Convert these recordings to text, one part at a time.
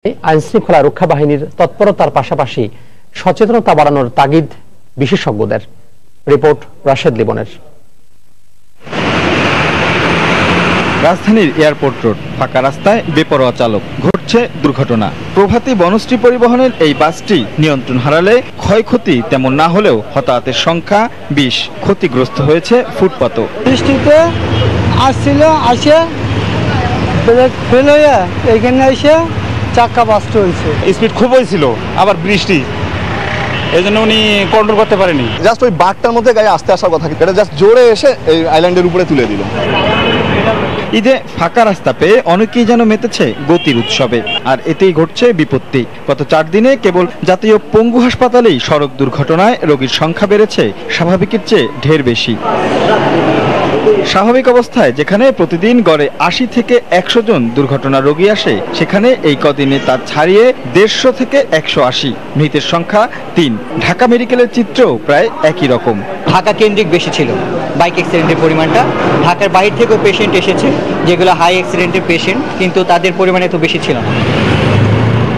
আইনশৃঙ্খলা রক্ষা বাহিনীর তৎপরতার পাশাপাশি সচেতনতা বাড়ানোর তাগিদ বিশেষজ্ঞদের। রিপোর্ট রাশেদ লিবনের। রাজধানীর এয়ারপোর্ট রোড, ফাঁকা রাস্তায় বেপরোয়া চালক, ঘটছে দুর্ঘটনা। প্রভাতী বনশ্রী পরিবহনের এই বাসটি নিয়ন্ত্রণ হারালে ক্ষয়ক্ষতি তেমন না হলেও হতাহতের সংখ্যা 20, ক্ষতিগ্রস্ত হয়েছে ফুটপাতও। বৃষ্টিতে আসছিল, আসে ব্রেক ফেল হয়ে এইখানে এসে চাক্কা বাস্ট হয়েছে। স্পিড খুব হয়েছিল, আবার বৃষ্টি, এই জন্য উনি কন্ট্রোল করতে পারেনি। জাস্ট ওই বাঘটার মধ্যে গায়ে আসতে আসার কথা, এটা জাস্ট জোরে এসে এই আইল্যান্ডের উপরে তুলে দিল। ঈদে ফাঁকা রাস্তা পেয়ে অনেকেই যেন মেতেছে গতির উৎসবে, আর এতেই ঘটছে বিপত্তি। গত 4 দিনে কেবল জাতীয় পঙ্গু হাসপাতালেই সড়ক দুর্ঘটনায় রোগীর সংখ্যা বেড়েছে স্বাভাবিকের চেয়ে ঢের বেশি। স্বাভাবিক অবস্থায় যেখানে প্রতিদিন গড়ে 80 থেকে 100 জন দুর্ঘটনা রোগী আসে, সেখানে এই কদিনে তা ছাড়িয়ে 150 থেকে 180। মৃতের সংখ্যা 3। ঢাকা মেডিকেলের চিত্রও প্রায় একই রকম। ঢাকা কেন্দ্রিক বেশি ছিল বাইক অ্যাক্সিডেন্টের পরিমাণটা। ঢাকার বাইরে থেকেও পেশেন্ট এসেছে, যেগুলো হাই অ্যাক্সিডেন্টের পেশেন্ট, কিন্তু তাদের পরিমাণ এত বেশি ছিল না।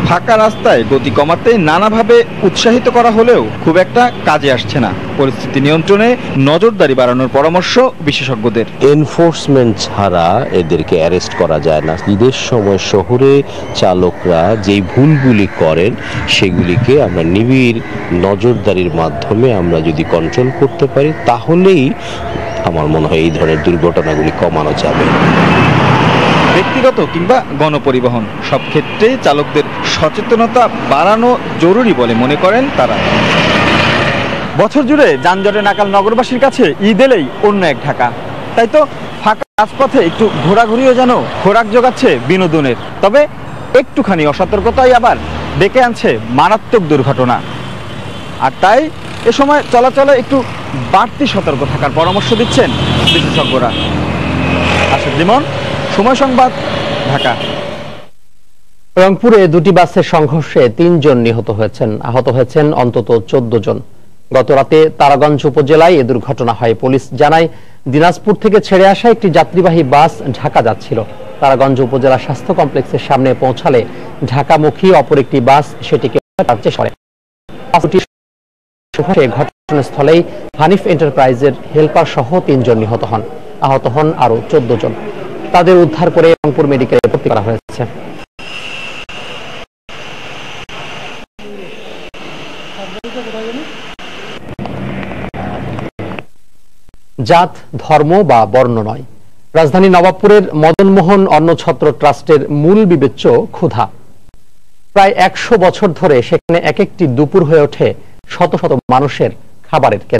ফাঁকা রাস্তায় গতি কমাতে নানাভাবে উৎসাহিত করা হলেও খুব একটা কাজে আসছে না। পরিস্থিতি নিয়ন্ত্রণে নজরদারি বাড়ানোর পরামর্শ বিশেষজ্ঞদের। এনফোর্সমেন্ট ছাড়া এদেরকে অ্যারেস্ট করা যায় না। ঈদের সময় শহরে চালকরা যেই ভুলগুলি করেন সেগুলিকে আমরা নিবিড় নজরদারির মাধ্যমে আমরা যদি কন্ট্রোল করতে পারি, তাহলেই আমার মনে হয় এই ধরনের দুর্ঘটনাগুলি কমানো যাবে। ব্যক্তিগত কিংবা গণপরিবহন, সব ক্ষেত্রে চালকদের সচেতনতা বাড়ানো জরুরি বলে মনে করেন তারা। বছর জুড়ে যানজটে নাকাল নগরবাসীর কাছে ঈদ এলেই অন্য এক ঢাকা। তাই তো ফাঁকা রাজপথে একটু ঘোরাঘুরিও যেন খোরাক জোগাচ্ছে বিনোদনের। তবে একটুখানি অসতর্কতাই আবার ডেকে আনছে মারাত্মক দুর্ঘটনা। আর তাই এ সময় চলাচলে একটু বাড়তি সতর্ক থাকার পরামর্শ দিচ্ছেন বিশেষজ্ঞরা। রাশেদ লিমন, সময় সংবাদ, ঢাকা। রংপুরে 2টি বাসের সংঘর্ষে 3 জন নিহত হয়েছেন, আহত হয়েছেন অন্তত 14 জন। গতরাতে তারাগঞ্জ উপজেলায় এ দুর্ঘটনা হয়। পুলিশ জানায়, দিনাজপুর থেকে ছেড়ে আসা একটি যাত্রীবাহী বাস ঢাকা যাচ্ছিল। তারাগঞ্জ উপজেলা স্বাস্থ্য কমপ্লেক্সের সামনে পৌঁছালে ঢাকামুখী অপর একটি বাস সেটিকে চেষ্টা করে। ঘটনাস্থলেই হানিফ এন্টারপ্রাইজের হেল্পার সহ 3 জন নিহত হন। আহত হন আরো 14 জন। তাদের উদ্ধার করে রংপুর মেডিকেলে ভর্তি করা হয়েছে। জাত, ধর্ম বা বর্ণ নয়, রাজধানী নবাবপুরের মদনমোহন অন্নছত্র ট্রাস্টের মূল বিবেচ্য ক্ষুধা। প্রায় 100 বছর ধরে সেখানে এক একটি দুপুর হয়ে ওঠে শত শত মানুষের খাবারের কেন্দ্র।